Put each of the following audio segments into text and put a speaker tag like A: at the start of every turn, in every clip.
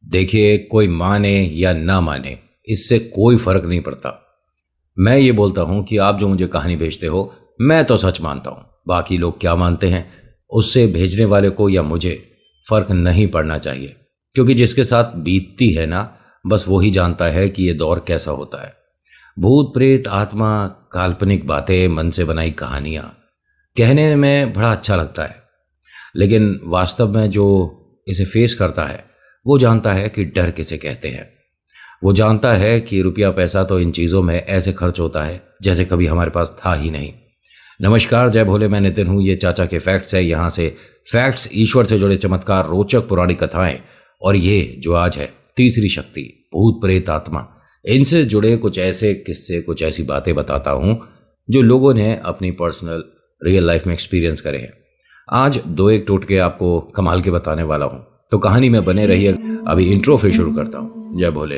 A: देखिए, कोई माने या ना माने, इससे कोई फर्क नहीं पड़ता। मैं ये बोलता हूँ कि आप जो मुझे कहानी भेजते हो, मैं तो सच मानता हूँ। बाकी लोग क्या मानते हैं, उससे भेजने वाले को या मुझे फर्क नहीं पड़ना चाहिए। क्योंकि जिसके साथ बीतती है ना, बस वही जानता है कि ये दौर कैसा होता है। भूत प्रेत, आत्मा, काल्पनिक बातें, मन से बनाई कहानियाँ कहने में बड़ा अच्छा लगता है, लेकिन वास्तव में जो इसे फेस करता है वो जानता है कि डर किसे कहते हैं। वो जानता है कि रुपया पैसा तो इन चीज़ों में ऐसे खर्च होता है जैसे कभी हमारे पास था ही नहीं। नमस्कार, जय भोले, मैं नितिन हूँ। ये चाचा के फैक्ट्स है। यहाँ से फैक्ट्स, ईश्वर से जुड़े चमत्कार, रोचक पुरानी कथाएं और ये जो आज है तीसरी शक्ति, भूत प्रेत आत्मा, इनसे जुड़े कुछ ऐसे किस्से, कुछ ऐसी बातें बताता हूँ जो लोगों ने अपनी पर्सनल रियल लाइफ में एक्सपीरियंस करे हैं। आज दो एक टोटके आपको कमाल के बताने वाला हूँ, तो कहानी में बने रहिए। अभी इंट्रो फिर शुरू करता हूँ। जय भोले।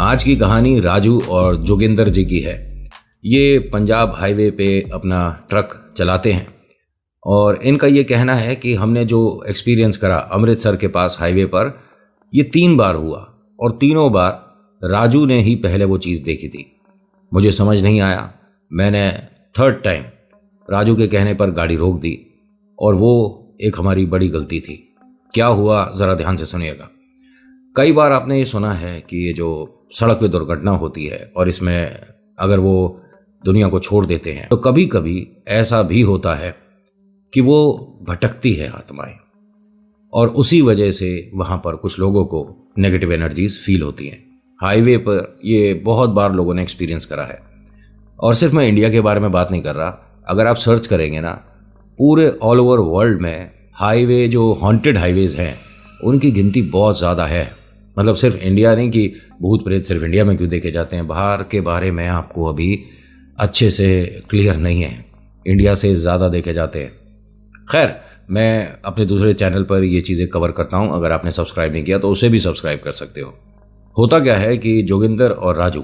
A: आज की कहानी राजू और जोगिंदर जी की है। ये पंजाब हाईवे पे अपना ट्रक चलाते हैं और इनका ये कहना है कि हमने जो एक्सपीरियंस करा अमृतसर के पास हाईवे पर, ये 3 बार हुआ और तीनों बार राजू ने ही पहले वो चीज़ देखी थी। मुझे समझ नहीं आया। मैंने थर्ड टाइम राजू के कहने पर गाड़ी रोक दी और वो एक हमारी बड़ी गलती थी। क्या हुआ, ज़रा ध्यान से सुनिएगा। कई बार आपने ये सुना है कि ये जो सड़क पे दुर्घटना होती है और इसमें अगर वो दुनिया को छोड़ देते हैं, तो कभी कभी ऐसा भी होता है कि वो भटकती है आत्माएं और उसी वजह से वहाँ पर कुछ लोगों को नेगेटिव एनर्जीज फील होती हैं। हाईवे पर ये बहुत बार लोगों ने एक्सपीरियंस करा है। और सिर्फ मैं इंडिया के बारे में बात नहीं कर रहा। अगर आप सर्च करेंगे ना, पूरे ऑल ओवर वर्ल्ड में हाईवे, जो हॉन्टेड हाईवेज हैं, उनकी गिनती बहुत ज़्यादा है। मतलब सिर्फ इंडिया नहीं कि भूत प्रेत सिर्फ इंडिया में क्यों देखे जाते हैं, बाहर के बारे में आपको अभी अच्छे से क्लियर नहीं है। इंडिया से ज़्यादा देखे जाते हैं। खैर, मैं अपने दूसरे चैनल पर ये चीज़ें कवर करता हूँ। अगर आपने सब्सक्राइब नहीं किया तो उसे भी सब्सक्राइब कर सकते हो। होता क्या है कि जोगिंदर और राजू,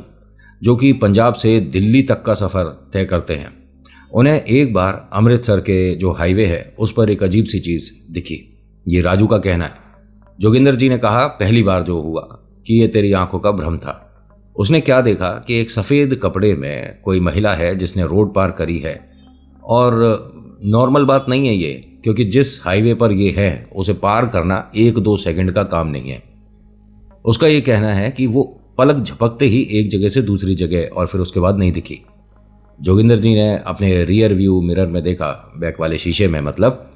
A: जो कि पंजाब से दिल्ली तक का सफ़र तय करते हैं, उन्हें एक बार अमृतसर के जो हाईवे है उस पर एक अजीब सी चीज़ दिखी। ये राजू का कहना है। जोगिंदर जी ने कहा, पहली बार जो हुआ कि ये तेरी आंखों का भ्रम था। उसने क्या देखा कि एक सफ़ेद कपड़े में कोई महिला है जिसने रोड पार करी है। और नॉर्मल बात नहीं है ये, क्योंकि जिस हाईवे पर ये है उसे पार करना 1-2 सेकंड का काम नहीं है। उसका ये कहना है कि वो पलक झपकते ही एक जगह से दूसरी जगह और फिर उसके बाद नहीं दिखी। जोगिंदर जी ने अपने रियर व्यू मिरर में देखा, बैक वाले शीशे में मतलब,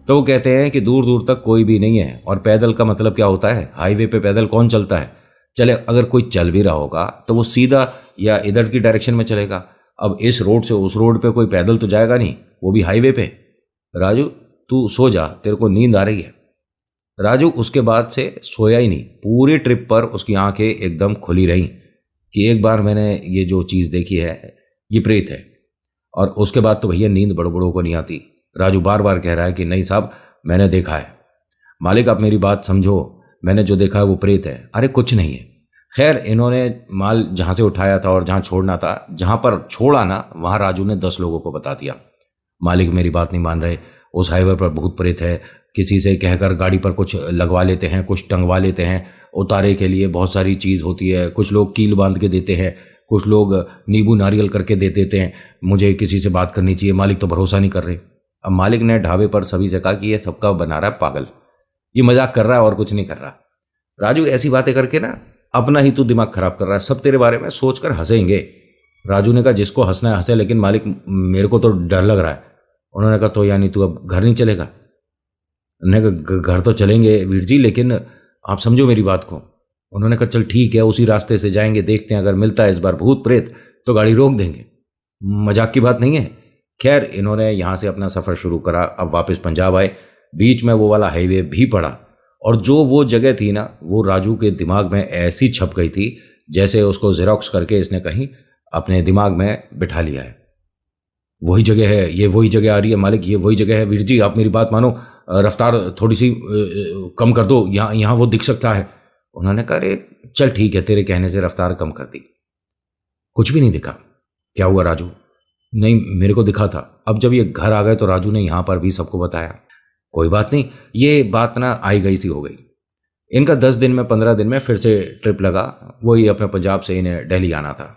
A: तो वो कहते हैं कि दूर दूर तक कोई भी नहीं है। और पैदल का मतलब क्या होता है, हाईवे पे पैदल कौन चलता है? चले, अगर कोई चल भी रहा होगा तो वो सीधा या इधर की डायरेक्शन में चलेगा। अब इस रोड से उस रोड पे कोई पैदल तो जाएगा नहीं, वो भी हाईवे पे। राजू, तू सो जा, तेरे को नींद आ रही है। राजू उसके बाद से सोया ही नहीं। पूरी ट्रिप पर उसकी आंखें एकदम खुली रहीं कि एक बार मैंने ये जो चीज़ देखी है ये प्रेत है। और उसके बाद तो भैया नींद बड़ों बड़ों को नहीं आती। राजू बार बार कह रहा है कि नहीं साहब, मैंने देखा है। मालिक, आप मेरी बात समझो, मैंने जो देखा है वो प्रेत है। अरे कुछ नहीं है। खैर, इन्होंने माल जहाँ से उठाया था और जहाँ छोड़ना था, जहाँ पर छोड़ा ना, वहाँ राजू ने 10 लोगों को बता दिया। मालिक मेरी बात नहीं मान रहे। उस हाईवे पर भूत प्रेत है। किसी से कहकर गाड़ी पर कुछ लगवा लेते हैं, कुछ टंगवा लेते हैं। उतारे के लिए बहुत सारी चीज़ होती है। कुछ लोग कील बांध के देते हैं, कुछ लोग नींबू नारियल करके दे देते हैं। मुझे किसी से बात करनी चाहिए, मालिक तो भरोसा नहीं कर रहे। अब मालिक ने ढाबे पर सभी से कहा कि ये सबका बना रहा है पागल, ये मजाक कर रहा है और कुछ नहीं कर रहा। राजू, ऐसी बातें करके ना अपना ही तू दिमाग खराब कर रहा है। सब तेरे बारे में सोचकर हंसेंगे। राजू ने कहा, जिसको हंसना है हंसे, लेकिन मालिक मेरे को तो डर लग रहा है। उन्होंने कहा, तो यानी तू अब घर नहीं चलेगा? उन्होंने कहा, घर तो चलेंगे वीर जी, लेकिन आप समझो मेरी बात को। उन्होंने कहा, चल ठीक है, उसी रास्ते से जाएंगे, देखते हैं अगर मिलता है इस बार भूत प्रेत तो गाड़ी रोक देंगे। मजाक की बात नहीं है। खैर, इन्होंने यहाँ से अपना सफ़र शुरू करा। अब वापस पंजाब आए। बीच में वो वाला हाईवे भी पड़ा और जो वो जगह थी ना, वो राजू के दिमाग में ऐसी छप गई थी जैसे उसको जेरोक्स करके इसने कहीं अपने दिमाग में बिठा लिया है। वही जगह है, ये वही जगह आ रही है मालिक, ये वही जगह है। वीर जी, आप मेरी बात मानो, रफ्तार थोड़ी सी कम कर दो, यहाँ यहाँ वो दिख सकता है। उन्होंने कहा, अरे चल ठीक है, तेरे कहने से रफ्तार कम कर दी। कुछ भी नहीं दिखा। क्या हुआ राजू? नहीं, मेरे को दिखा था। अब जब ये घर आ गए तो राजू ने यहाँ पर भी सबको बताया। कोई बात नहीं, ये बात ना आई गई सी हो गई। इनका 10 दिन में 15 दिन में फिर से ट्रिप लगा। वही अपने पंजाब से इन्हें दिल्ली आना था।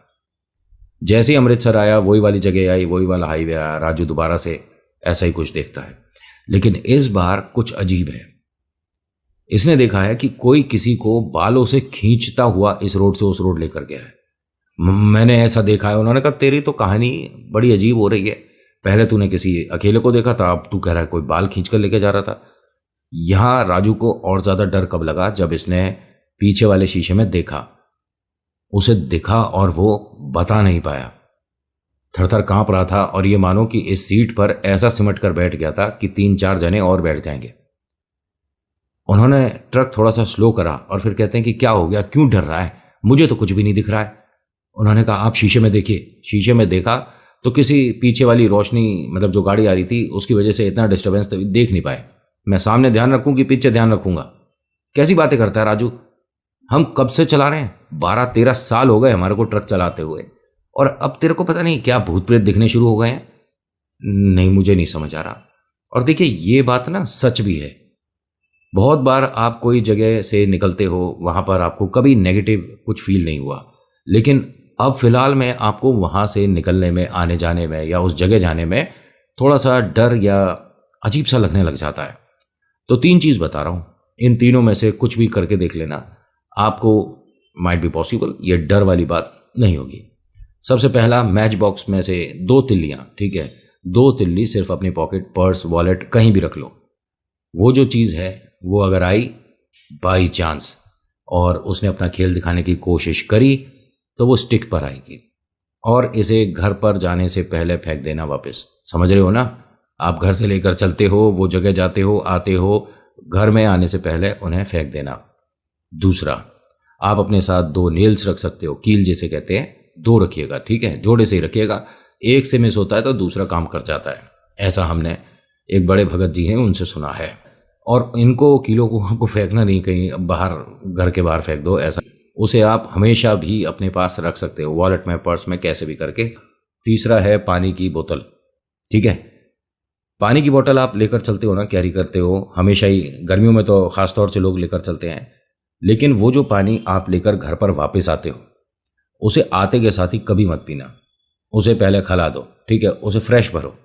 A: जैसे ही अमृतसर आया, वही वाली जगह आई, वही वाला हाईवे आया, राजू दोबारा से ऐसा ही कुछ देखता है। लेकिन इस बार कुछ अजीब है। इसने देखा है कि कोई किसी को बालों से खींचता हुआ इस रोड से उस रोड लेकर गया है। मैंने ऐसा देखा है। उन्होंने कहा तेरी तो कहानी बड़ी अजीब हो रही है। पहले तूने किसी अकेले को देखा था, अब तू कह रहा है कोई बाल खींच कर लेके जा रहा था। यहां राजू को और ज्यादा डर कब लगा, जब इसने पीछे वाले शीशे में देखा। उसे दिखा और वो बता नहीं पाया। थरथर कांप रहा था और ये मानो कि इस सीट पर ऐसा सिमट कर बैठ गया था कि 3-4 जने और बैठ जाएंगे। उन्होंने ट्रक थोड़ा सा स्लो करा और फिर कहते हैं कि क्या हो गया, क्यों डर रहा है? मुझे तो कुछ भी नहीं दिख रहा है। उन्होंने कहा आप शीशे में देखिए। शीशे में देखा तो किसी पीछे वाली रोशनी, मतलब जो गाड़ी आ रही थी उसकी वजह से इतना डिस्टर्बेंस देख नहीं पाए। मैं सामने ध्यान रखूं कि पीछे ध्यान रखूंगा? कैसी बातें करता है राजू? हम कब से चला रहे हैं? 12-13 साल हो गए हमारे को ट्रक चलाते हुए, और अब तेरे को पता नहीं क्या भूत प्रेत दिखने शुरू हो गए हैं? नहीं, मुझे नहीं समझ आ रहा। और देखिए ये बात ना सच भी है। बहुत बार आप कोई जगह से निकलते हो, वहां पर आपको कभी नेगेटिव कुछ फील नहीं हुआ, लेकिन अब फिलहाल में आपको वहां से निकलने में, आने जाने में या उस जगह जाने में थोड़ा सा डर या अजीब सा लगने लग जाता है। तो 3 चीज बता रहा हूं, इन तीनों में से कुछ भी करके देख लेना, आपको माइट बी पॉसिबल ये डर वाली बात नहीं होगी। सबसे पहला, मैच बॉक्स में से 2 तिल्लियां, ठीक है, 2 तिल्ली सिर्फ अपनी पॉकेट, पर्स, वॉलेट कहीं भी रख लो। वो जो चीज़ है वो अगर आई बाई चांस और उसने अपना खेल दिखाने की कोशिश करी तो वो स्टिक पर आएगी और इसे घर पर जाने से पहले फेंक देना वापस। समझ रहे हो ना? आप घर से लेकर चलते हो, वो जगह जाते हो, आते हो, घर में आने से पहले उन्हें फेंक देना। दूसरा, आप अपने साथ 2 नेल्स रख सकते हो, कील जैसे कहते हैं, 2 रखिएगा, ठीक है, जोड़े से ही रखिएगा। एक से मिस होता है तो दूसरा काम कर जाता है। ऐसा हमने एक बड़े भगत जी हैं उनसे सुना है। और इनको कीलों को आपको फेंकना नहीं कहीं बाहर, घर के बाहर फेंक दो, ऐसा। उसे आप हमेशा भी अपने पास रख सकते हो, वॉलेट में, पर्स में, कैसे भी करके। तीसरा है पानी की बोतल, ठीक है। पानी की बोतल आप लेकर चलते हो ना, कैरी करते हो हमेशा ही, गर्मियों में तो खासतौर से लोग लेकर चलते हैं। लेकिन वो जो पानी आप लेकर घर पर वापस आते हो, उसे आते के साथ ही कभी मत पीना। उसे पहले खला दो, ठीक है, उसे फ्रेश भरो।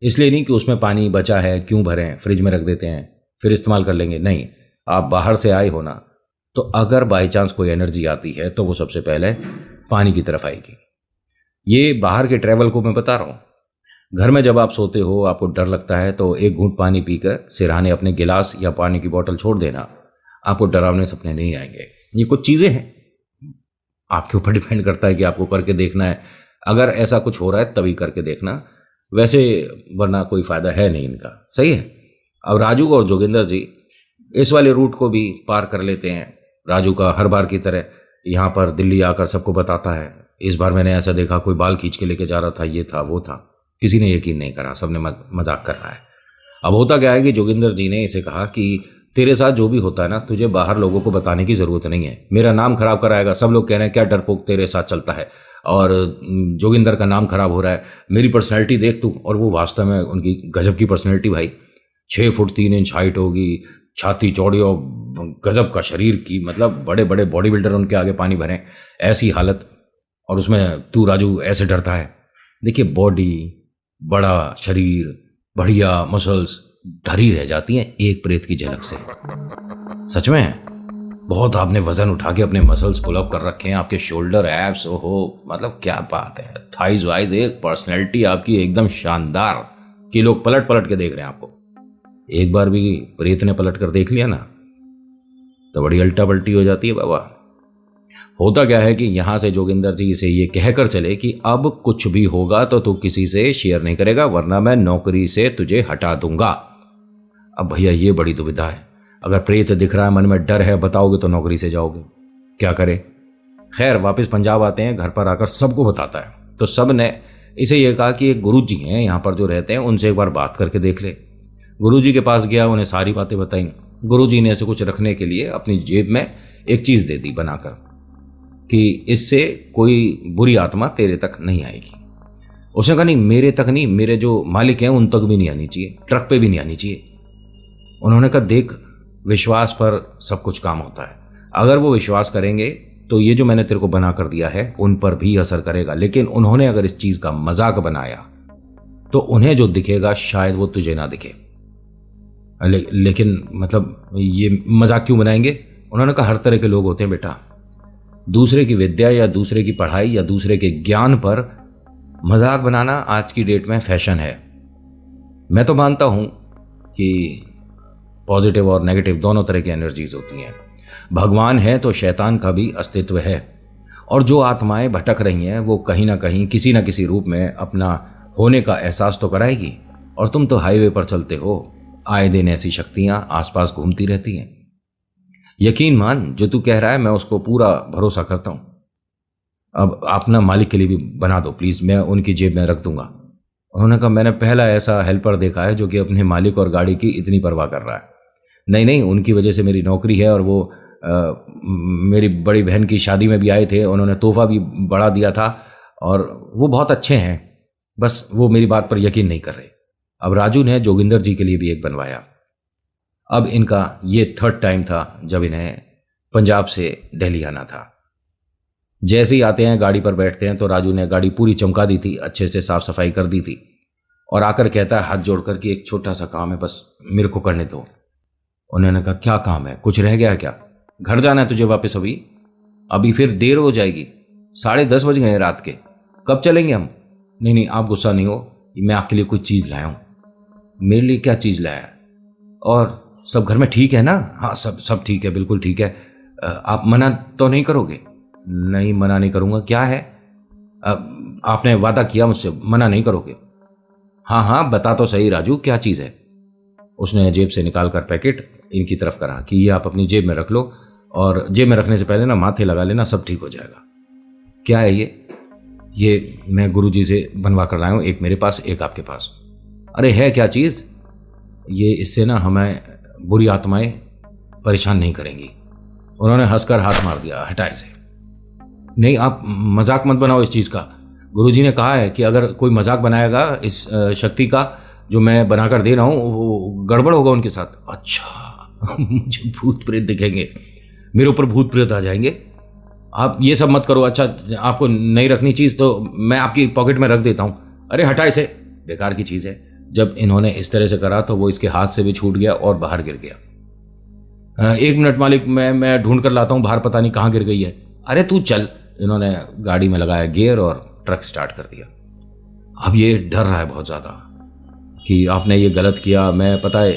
A: इसलिए नहीं कि उसमें पानी बचा है क्यों भरें, फ्रिज में रख देते हैं फिर इस्तेमाल कर लेंगे, नहीं। आप बाहर से आए हो ना, तो अगर बाई चांस कोई एनर्जी आती है तो वो सबसे पहले पानी की तरफ आएगी। ये बाहर के ट्रैवल को मैं बता रहा हूँ। घर में जब आप सोते हो, आपको डर लगता है, तो 1 घूंट पानी पीकर सिरहाने अपने गिलास या पानी की बोतल छोड़ देना, आपको डरावने सपने नहीं आएंगे। ये कुछ चीज़ें हैं, आपके ऊपर डिपेंड करता है कि आपको करके देखना है। अगर ऐसा कुछ हो रहा है तभी करके देखना, वैसे वरना कोई फ़ायदा है नहीं इनका, सही है। अब राजू और जोगिंदर जी इस वाले रूट को भी पार कर लेते हैं। राजू का हर बार की तरह यहाँ पर दिल्ली आकर सबको बताता है, इस बार मैंने ऐसा देखा, कोई बाल खींच के लेके जा रहा था, ये था, वो था। किसी ने यकीन नहीं करा, सबने मजाक कर रहा है। अब होता क्या है कि जोगिंदर जी ने इसे कहा कि तेरे साथ जो भी होता है ना, तुझे बाहर लोगों को बताने की ज़रूरत नहीं है, मेरा नाम खराब कराएगा। सब लोग कह रहे हैं क्या डरपोक तेरे साथ चलता है और जोगिंदर का नाम खराब हो रहा है, मेरी पर्सनैलिटी देख तू। और वो वास्तव में उनकी गजब की पर्सनैलिटी भाई, 6 फुट 3 इंच हाइट होगी, छाती चौड़ी और गजब का शरीर की, मतलब बड़े बड़े बॉडी बिल्डर उनके आगे पानी भरें, ऐसी हालत। और उसमें तू राजू ऐसे डरता है। देखिए, बॉडी, बड़ा शरीर, बढ़िया मसल्स धरी रह जाती हैं एक प्रेत की झलक से। सच में बहुत आपने वजन उठा के अपने मसल्स पुल अप कर रखे हैं, आपके शोल्डर, एब्स, ओहो, मतलब क्या बात है। थाइज वाइज एक पर्सनैलिटी आपकी एकदम शानदार कि लोग पलट पलट के देख रहे हैं आपको। एक बार भी प्रेत ने पलट कर देख लिया ना तो बड़ी अल्टा पल्टी हो जाती है बाबा। होता क्या है कि यहां से जोगिंदर जी से ये कहकर चले कि अब कुछ भी होगा तो तू किसी से शेयर नहीं करेगा, वरना मैं नौकरी से तुझे हटा दूंगा। अब भैया ये बड़ी दुविधा है, अगर प्रेत दिख रहा है, मन में डर है, बताओगे तो नौकरी से जाओगे, क्या करे। खैर वापस पंजाब आते हैं, घर पर आकर सबको बताता है। तो सब ने इसे ये कहा कि एक गुरुजी हैं यहाँ पर जो रहते हैं, उनसे एक बार बात करके देख ले। गुरुजी के पास गया, उन्हें सारी बातें बताई। गुरुजी ने ऐसे कुछ रखने के लिए अपनी जेब में एक चीज़ दे दी बनाकर। कि इससे कोई बुरी आत्मा तेरे तक नहीं आएगी। उसने कहा नहीं, मेरे तक नहीं, मेरे जो मालिक हैं उन तक भी नहीं आनी चाहिए, ट्रक पे भी नहीं आनी चाहिए। उन्होंने कहा देख, विश्वास पर सब कुछ काम होता है। अगर वो विश्वास करेंगे तो ये जो मैंने तेरे को बना कर दिया है उन पर भी असर करेगा, लेकिन उन्होंने अगर इस चीज़ का मजाक बनाया तो उन्हें जो दिखेगा शायद वो तुझे ना दिखे। लेकिन मतलब ये मजाक क्यों बनाएंगे? उन्होंने कहा हर तरह के लोग होते हैं बेटा, दूसरे की विद्या या दूसरे की पढ़ाई या दूसरे के ज्ञान पर मजाक बनाना आज की डेट में फैशन है। मैं तो मानता हूँ कि पॉजिटिव और नेगेटिव दोनों तरह की एनर्जीज होती हैं। भगवान है तो शैतान का भी अस्तित्व है, और जो आत्माएं भटक रही हैं वो कहीं ना कहीं किसी ना किसी रूप में अपना होने का एहसास तो कराएगी। और तुम तो हाईवे पर चलते हो, आए दिन ऐसी शक्तियां आसपास घूमती रहती हैं। यकीन मान, जो तू कह रहा है मैं उसको पूरा भरोसा करता हूं। अब अपना मालिक के लिए भी बना दो प्लीज़, मैं उनकी जेब में रख दूंगा। उन्होंने कहा मैंने पहला ऐसा हेल्पर देखा है जो कि अपने मालिक और गाड़ी की इतनी परवाह कर रहा है। नहीं नहीं, उनकी वजह से मेरी नौकरी है, और वो मेरी बड़ी बहन की शादी में भी आए थे, उन्होंने तोहफा भी बढ़ा दिया था, और वो बहुत अच्छे हैं, बस वो मेरी बात पर यकीन नहीं कर रहे। अब राजू ने जोगिंदर जी के लिए भी एक बनवाया। अब इनका ये थर्ड टाइम था जब इन्हें पंजाब से दिल्ली आना था। जैसे ही आते हैं गाड़ी पर बैठते हैं तो राजू ने गाड़ी पूरी चमका दी थी, अच्छे से साफ सफाई कर दी थी, और आकर कहता है हाथ जोड़कर कि एक छोटा सा काम है, बस मेरे को करने दो। उन्होंने कहा क्या काम है, कुछ रह गया है क्या? घर जाना है तुझे वापस? अभी फिर देर हो जाएगी, 10:30 बज गए हैं रात के, कब चलेंगे हम? नहीं नहीं, आप गुस्सा नहीं हो, मैं आपके लिए कुछ चीज़ लाया हूँ। मेरे लिए क्या चीज़ लाया? और सब घर में ठीक है ना? हाँ सब ठीक है, बिल्कुल ठीक है। आप मना तो नहीं करोगे? नहीं, मना नहीं करूँगा। क्या है? आपने वादा किया मुझसे, मना नहीं करोगे? हाँ हाँ, बता तो सही राजू, क्या चीज़ है? उसने जेब से निकाल कर पैकेट इनकी तरफ करा कि ये आप अपनी जेब में रख लो, और जेब में रखने से पहले ना माथे लगा लेना, सब ठीक हो जाएगा। क्या है ये मैं गुरुजी से बनवा कर लाया हूँ, एक मेरे पास एक आपके पास। अरे है क्या चीज़? ये इससे ना हमें बुरी आत्माएं परेशान नहीं करेंगी। उन्होंने हंसकर हाथ मार दिया, हटा इसे। नहीं, आप मजाक मत बनाओ इस चीज़ का। गुरुजी ने कहा है कि अगर कोई मजाक बनाएगा इस शक्ति का जो मैं बनाकर दे रहा हूँ, वो गड़बड़ होगा उनके साथ। अच्छा मुझे भूत प्रेत दिखेंगे, मेरे ऊपर भूत प्रेत आ जाएंगे? आप ये सब मत करो। अच्छा, आपको नहीं रखनी चीज़ तो मैं आपकी पॉकेट में रख देता हूँ। अरे हटा इसे, बेकार की चीज़ है। जब इन्होंने इस तरह से करा तो वो इसके हाथ से भी छूट गया और बाहर गिर गया। 1 मिनट मालिक, मैं ढूंढ कर लाता हूँ, बाहर पता नहीं कहाँ गिर गई है। अरे तू चल। इन्होंने गाड़ी में लगाया गियर और ट्रक स्टार्ट कर दिया। अब ये डर रहा है बहुत ज़्यादा कि आपने ये गलत किया, मैं पता है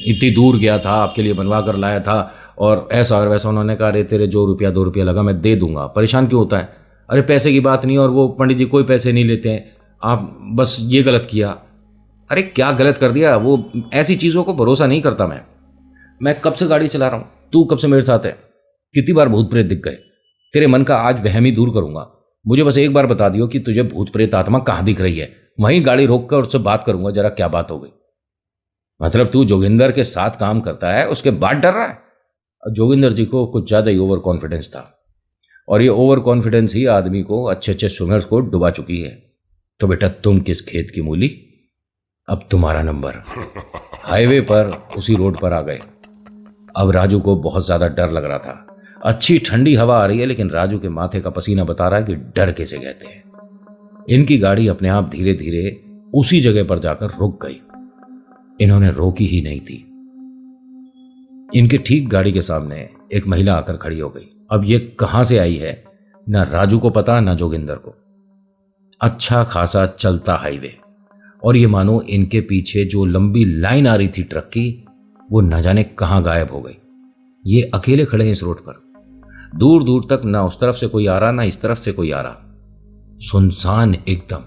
A: इतनी दूर गया था, आपके लिए बनवा कर लाया था, और ऐसा और वैसा। उन्होंने कहा अरे तेरे जो रुपया 2 रुपया लगा मैं दे दूंगा, परेशान क्यों होता है? अरे पैसे की बात नहीं, और वो पंडित जी कोई पैसे नहीं लेते हैं, आप बस ये गलत किया। अरे क्या गलत कर दिया? वो ऐसी चीज़ों को भरोसा नहीं करता मैं कब से गाड़ी चला रहा हूँ, तू कब से मेरे साथ है? कितनी बार भूत प्रेत दिख गए? तेरे मन का आज वहम ही दूर करूंगा। मुझे बस एक बार बता दियो कि तुझे भूत प्रेत आत्मा कहाँ दिख रही है, वहीं गाड़ी रोक कर उससे बात करूंगा, जरा क्या बात हो गई। मतलब तू जोगिंदर के साथ काम करता है, उसके बाद डर रहा है? जोगिंदर जी को कुछ ज़्यादा ही ओवर कॉन्फिडेंस था, और ये ओवर कॉन्फिडेंस ही आदमी को, अच्छे अच्छे स्विंगर्स को डुबा चुकी है। तो बेटा तुम किस खेत की मूली, अब तुम्हारा नंबर। हाईवे पर उसी रोड पर आ गए। अब राजू को बहुत ज़्यादा डर लग रहा था। अच्छी ठंडी हवा आ रही है, लेकिन राजू के माथे का पसीना बता रहा है कि डर कैसे कहते हैं। इनकी गाड़ी अपने आप धीरे धीरे उसी जगह पर जाकर रुक गई। इन्होंने रोकी ही नहीं थी। इनके ठीक गाड़ी के सामने एक महिला आकर खड़ी हो गई। अब ये कहां से आई है ना राजू को पता, ना जोगिंदर को। अच्छा खासा चलता हाईवे, और ये मानो इनके पीछे जो लंबी लाइन आ रही थी ट्रक की, वो न जाने कहां गायब हो गई। ये अकेले खड़े हैं इस रोड पर। दूर दूर तक ना उस तरफ से कोई आ रहा, ना इस तरफ से कोई आ रहा, सुनसान एकदम।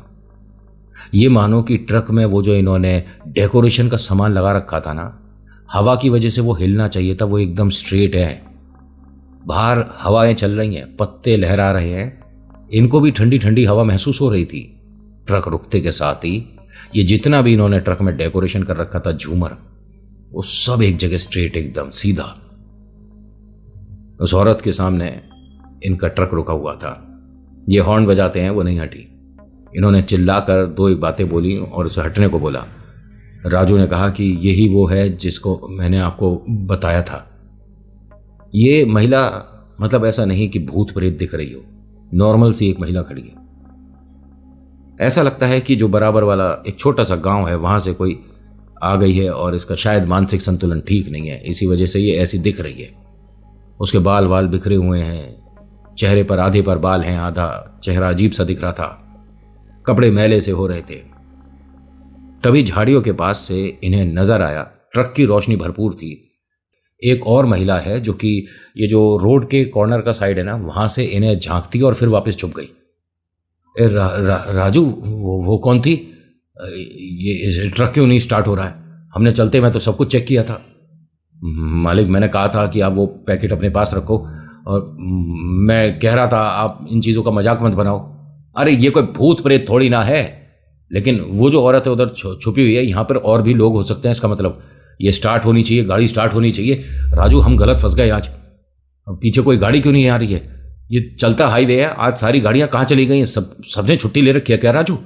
A: ये मानो कि ट्रक में वो जो इन्होंने डेकोरेशन का सामान लगा रखा था ना, हवा की वजह से वो हिलना चाहिए था, वो एकदम स्ट्रेट है। बाहर हवाएं चल रही हैं, पत्ते लहरा रहे हैं। इनको भी ठंडी ठंडी हवा महसूस हो रही थी। ट्रक रुकते के साथ ही ये जितना भी इन्होंने ट्रक में डेकोरेशन कर रखा था, झूमर, वो सब एक जगह स्ट्रेट एकदम सीधा। उस औरत के सामने इनका ट्रक रुका हुआ था। ये हॉर्न बजाते हैं, वो नहीं हटी। इन्होंने चिल्लाकर दो एक बातें बोली और उसे हटने को बोला। राजू ने कहा कि यही वो है जिसको मैंने आपको बताया था। ये महिला, मतलब ऐसा नहीं कि भूत प्रेत दिख रही हो, नॉर्मल सी एक महिला खड़ी है। ऐसा लगता है कि जो बराबर वाला एक छोटा सा गांव है वहां से कोई आ गई है और इसका शायद मानसिक संतुलन ठीक नहीं है, इसी वजह से ये ऐसी दिख रही है। उसके बाल वाल बिखरे हुए हैं, चेहरे पर आधे पर बाल हैं, आधा चेहरा अजीब सा दिख रहा था, कपड़े मैले से हो रहे थे। तभी झाड़ियों के पास से इन्हें नजर आया, ट्रक की रोशनी भरपूर थी, एक और महिला है जो कि ये जो रोड के कॉर्नर का साइड है ना, वहां से इन्हें झांकती और फिर वापस छुप गई। राजू, वो कौन थी? ये ट्रक क्यों नहीं स्टार्ट हो रहा है? हमने चलते में तो सब कुछ चेक किया था। मालिक, मैंने कहा था कि आप वो पैकेट अपने पास रखो, और मैं कह रहा था आप इन चीज़ों का मजाक मत बनाओ। अरे ये कोई भूत प्रेत थोड़ी ना है, लेकिन वो जो औरत है उधर छुपी हुई है, यहाँ पर और भी लोग हो सकते हैं। इसका मतलब ये स्टार्ट होनी चाहिए, गाड़ी स्टार्ट होनी चाहिए। राजू, हम गलत फंस गए आज। पीछे कोई गाड़ी क्यों नहीं आ रही है? ये चलता हाईवे है, आज सारी गाड़ियाँ कहाँ चली गई हैं? सबने छुट्टी ले रखी है क्या राजू?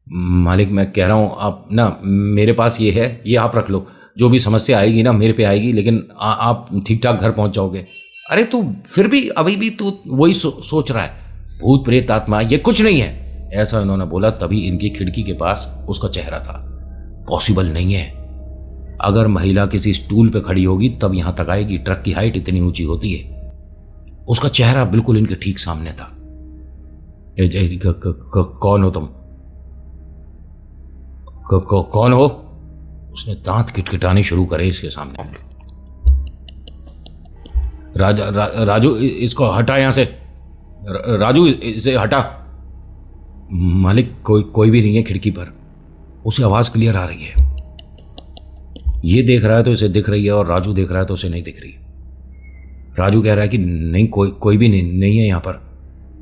A: मालिक, मैं कह रहा हूँ आप ना, मेरे पास ये है, ये आप रख लो, जो भी समस्या आएगी ना मेरे पे आएगी, लेकिन आप ठीक ठाक घर पहुँच जाओगे। अरे तू फिर भी अभी भी तू वही सोच रहा है, भूत प्रेत आत्मा, ये कुछ नहीं है, ऐसा इन्होंने बोला। तभी इनकी खिड़की के पास उसका चेहरा था। पॉसिबल नहीं है, अगर महिला किसी स्टूल पे खड़ी होगी तब यहां तक आएगी, ट्रक की हाइट इतनी ऊंची होती है। उसका चेहरा बिल्कुल इनके ठीक सामने था। कौन हो तुम? कौन हो? उसने दांत किटकिटाने शुरू करे इसके सामने। राजू, इसको हटा यहां से। राजू, इसे हटा। मालिक, कोई भी नहीं है खिड़की पर। उसे आवाज क्लियर आ रही है। ये देख रहा है तो इसे दिख रही है, और राजू देख रहा है तो उसे नहीं दिख रही। राजू कह रहा है कि नहीं, कोई भी नहीं है यहाँ पर।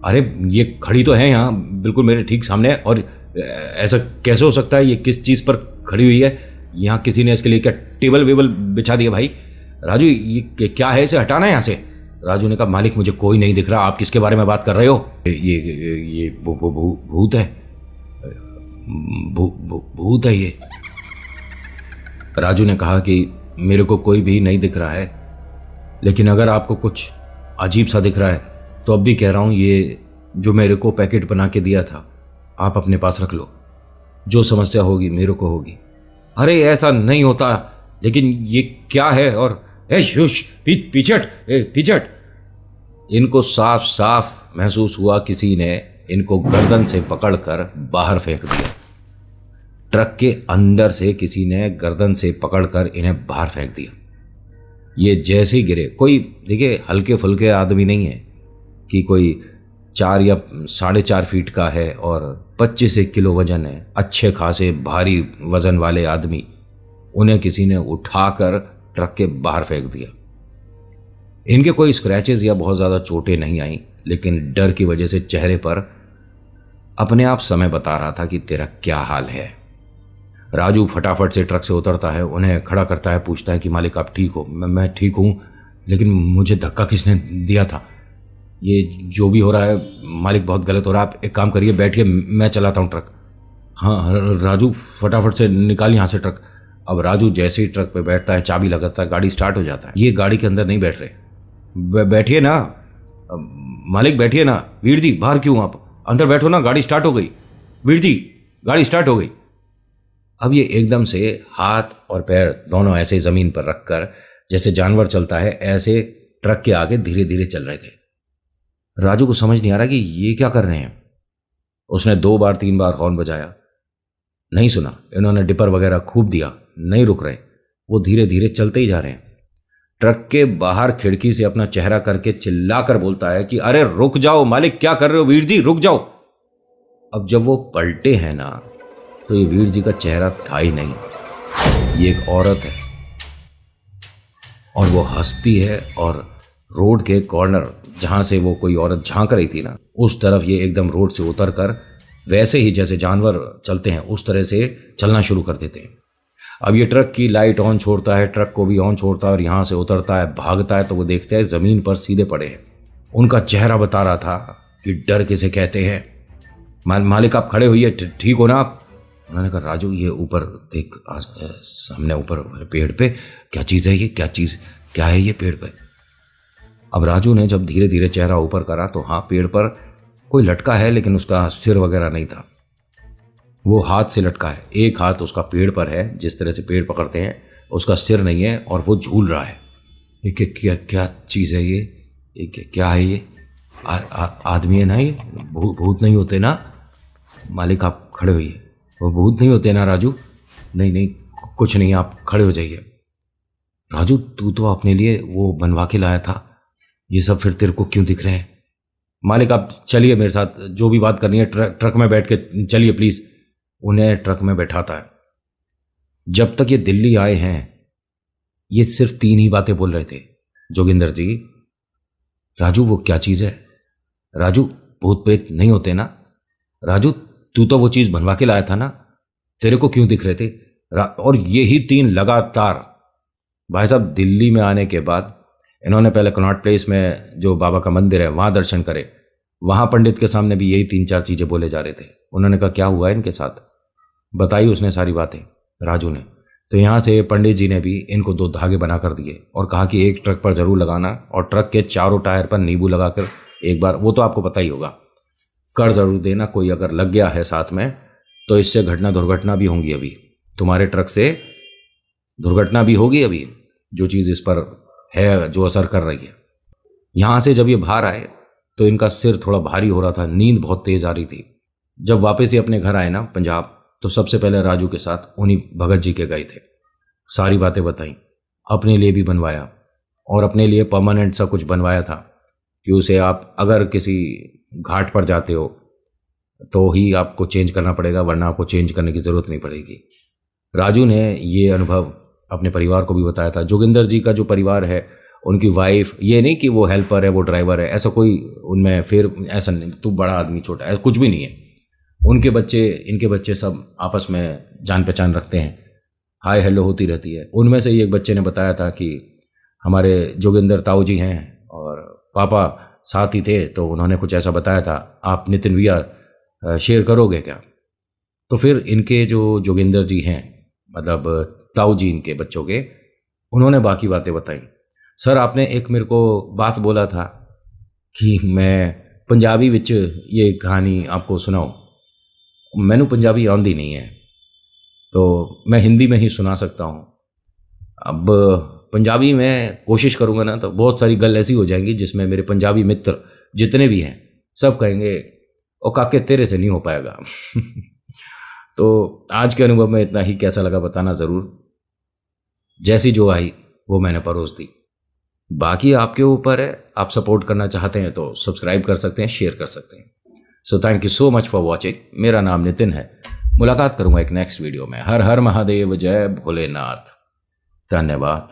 A: अरे ये खड़ी तो है यहाँ, बिल्कुल मेरे ठीक सामने, और ऐसा कैसे हो सकता है? ये किस चीज़ पर खड़ी हुई है? यहाँ किसी ने इसके लिए क्या टेबल वेबल बिछा दिया? भाई राजू, ये क्या है? इसे हटाना है यहाँ से। राजू ने कहा, मालिक मुझे कोई नहीं दिख रहा, आप किसके बारे में बात कर रहे हो? ये भूत है, भूत है ये। राजू ने कहा कि मेरे को कोई भी नहीं दिख रहा है, लेकिन अगर आपको कुछ अजीब सा दिख रहा है तो अब भी कह रहा हूँ, ये जो मेरे को पैकेट बना के दिया था आप अपने पास रख लो, जो समस्या होगी मेरे को होगी। अरे ऐसा नहीं होता, लेकिन ये क्या है? और पीछट। इनको साफ साफ महसूस हुआ किसी ने इनको गर्दन से पकड़कर बाहर फेंक दिया। ट्रक के अंदर से किसी ने गर्दन से पकड़कर इन्हें बाहर फेंक दिया। ये जैसे ही गिरे, कोई देखिए हल्के फुल्के आदमी नहीं है कि कोई 4 या 4.5 फीट का है और 25 किलो वजन है, अच्छे खासे भारी वजन वाले आदमी, उन्हें किसी ने उठाकर ट्रक के बाहर फेंक दिया। इनके कोई स्क्रैचेस या बहुत ज़्यादा चोटें नहीं आई, लेकिन डर की वजह से चेहरे पर अपने आप समय बता रहा था कि तेरा क्या हाल है। राजू फटाफट से ट्रक से उतरता है, उन्हें खड़ा करता है, पूछता है कि मालिक आप ठीक हो? मैं ठीक हूँ, लेकिन मुझे धक्का किसने दिया था? ये जो भी हो रहा है मालिक बहुत गलत हो रहा है, आप एक काम करिए, बैठिए, मैं चलाता हूँ ट्रक। हाँ राजू, फटाफट से निकाल यहाँ से ट्रक। अब राजू जैसे ही ट्रक पे बैठता है, चाबी लगाता है, गाड़ी स्टार्ट हो जाता है। ये गाड़ी के अंदर नहीं बैठ रहे। बैठिए ना मालिक, बैठिए ना। वीर जी, बाहर क्यों? आप अंदर बैठो ना, गाड़ी स्टार्ट हो गई। वीर जी, गाड़ी स्टार्ट हो गई। अब ये एकदम से हाथ और पैर दोनों ऐसे ज़मीन पर रखकर, जैसे जानवर चलता है, ऐसे ट्रक के आगे धीरे धीरे चल रहे थे। राजू को समझ नहीं आ रहा कि ये क्या कर रहे हैं। उसने 2 बार 3 बार हॉर्न बजाया, नहीं सुना। इन्होंने डिपर वगैरह खूब दिया, नहीं रुक रहे। वो धीरे धीरे चलते ही जा रहे हैं। ट्रक के बाहर खिड़की से अपना चेहरा करके चिल्लाकर बोलता है कि अरे रुक जाओ मालिक, क्या कर रहे हो? वीर जी रुक जाओ। अब जब वो पलटे हैं ना, तो ये वीर जी का चेहरा था ही नहीं, ये एक औरत है, और वो हंसती है। और रोड के कॉर्नर जहां से वो कोई औरत झांक रही थी ना, उस तरफ ये एकदम रोड से उतरकर वैसे ही जैसे जानवर चलते हैं उस तरह से चलना शुरू कर देते हैं। अब ये ट्रक की लाइट ऑन छोड़ता है, ट्रक को भी ऑन छोड़ता है, और यहाँ से उतरता है, भागता है, तो वो देखते हैं ज़मीन पर सीधे पड़े हैं उनका चेहरा बता रहा था कि डर किसे कहते हैं। मालिक आप खड़े होइए, ठीक हो ना आप? उन्होंने कहा राजू ये ऊपर देख, सामने ऊपर पेड़ पे क्या चीज़ है ये, क्या है ये पेड़ पे? अब राजू ने जब धीरे धीरे चेहरा ऊपर करा तो हाँ, पेड़ पर कोई लटका है, लेकिन उसका सिर वगैरह नहीं था। वो हाथ से लटका है, एक हाथ उसका पेड़ पर है, जिस तरह से पेड़ पकड़ते हैं, उसका सिर नहीं है और वो झूल रहा है। ये क्या चीज़ है ये क्या है ये? आदमी है ना ये? भूत नहीं होते ना? मालिक आप खड़े होइए, वो भूत नहीं होते ना राजू? नहीं कुछ नहीं, आप खड़े हो जाइए। राजू तू तो अपने लिए वो बनवा के लाया था, ये सब फिर तेरे को क्यों दिख रहे हैं? मालिक आप चलिए मेरे साथ, जो भी बात करनी है ट्रक में बैठ के चलिए प्लीज़। उन्हें ट्रक में बैठाता है। जब तक ये दिल्ली आए हैं ये सिर्फ 3 ही बातें बोल रहे थे, जोगिंदर जी, राजू वो क्या चीज़ है, राजू भूत प्रेत नहीं होते ना, राजू तू तो वो चीज़ बनवा के लाया था ना, तेरे को क्यों दिख रहे थे? और ये ही 3 लगातार। भाई साहब दिल्ली में आने के बाद इन्होंने पहले कनॉट प्लेस में जो बाबा का मंदिर है वहाँ दर्शन करे, वहाँ पंडित के सामने भी यही 3-4 चीज़ें बोले जा रहे थे। उन्होंने कहा क्या हुआ है इनके साथ, बताई उसने सारी बातें राजू ने। तो यहाँ से पंडित जी ने भी इनको 2 धागे बना कर दिए और कहा कि एक ट्रक पर ज़रूर लगाना और ट्रक के चारों टायर पर नींबू लगाकर एक बार, वो तो आपको पता ही होगा, कर ज़रूर देना। कोई अगर लग गया है साथ में तो इससे दुर्घटना भी होंगी, अभी तुम्हारे ट्रक से दुर्घटना भी होगी अभी, जो चीज़ इस पर है जो असर कर रही है। यहाँ से जब ये बाहर आए तो इनका सिर थोड़ा भारी हो रहा था, नींद बहुत तेज़ आ रही थी। जब वापस ये अपने घर आए ना पंजाब, तो सबसे पहले राजू के साथ उन्हीं भगत जी के गए थे, सारी बातें बताई, अपने लिए भी बनवाया और अपने लिए परमानेंट सा कुछ बनवाया था कि उसे आप अगर किसी घाट पर जाते हो तो ही आपको चेंज करना पड़ेगा, वरना आपको चेंज करने की ज़रूरत नहीं पड़ेगी। राजू ने ये अनुभव अपने परिवार को भी बताया था। जोगिंदर जी का जो परिवार है, उनकी वाइफ, ये नहीं कि वो हेल्पर है, वो ड्राइवर है, ऐसा कोई उनमें फिर ऐसा नहीं, तू बड़ा आदमी छोटा है, कुछ भी नहीं है। उनके बच्चे, इनके बच्चे सब आपस में जान पहचान रखते हैं, हाय हेलो होती रहती है। उनमें से ही एक बच्चे ने बताया था कि हमारे जोगिंदर ताऊ जी हैं और पापा साथ ही थे, तो उन्होंने कुछ ऐसा बताया था, आप नितिन भैया शेयर करोगे क्या? तो फिर इनके जो जोगिंदर जी हैं, मतलब ताऊ जी इनके बच्चों के, उन्होंने बाकी बातें बताई। सर आपने एक मेरे को बात बोला था कि मैं पंजाबी विच ये कहानी आपको सुनाऊं, मैनू पंजाबी आंदी नहीं है तो मैं हिंदी में ही सुना सकता हूं। अब पंजाबी में कोशिश करूंगा ना तो बहुत सारी गल ऐसी हो जाएंगी जिसमें मेरे पंजाबी मित्र जितने भी हैं सब कहेंगे ओ काके तेरे से नहीं हो पाएगा। तो आज के अनुभव में इतना ही, कैसा लगा बताना ज़रूर। जैसी जो आई वो मैंने परोस दी, बाकी आपके ऊपर है, आप सपोर्ट करना चाहते हैं तो सब्सक्राइब कर सकते हैं, शेयर कर सकते हैं। So thank you so much for watching. मेरा नाम नितिन है, मुलाकात करूंगा एक नेक्स्ट वीडियो में। हर हर महादेव, जय भोलेनाथ, धन्यवाद।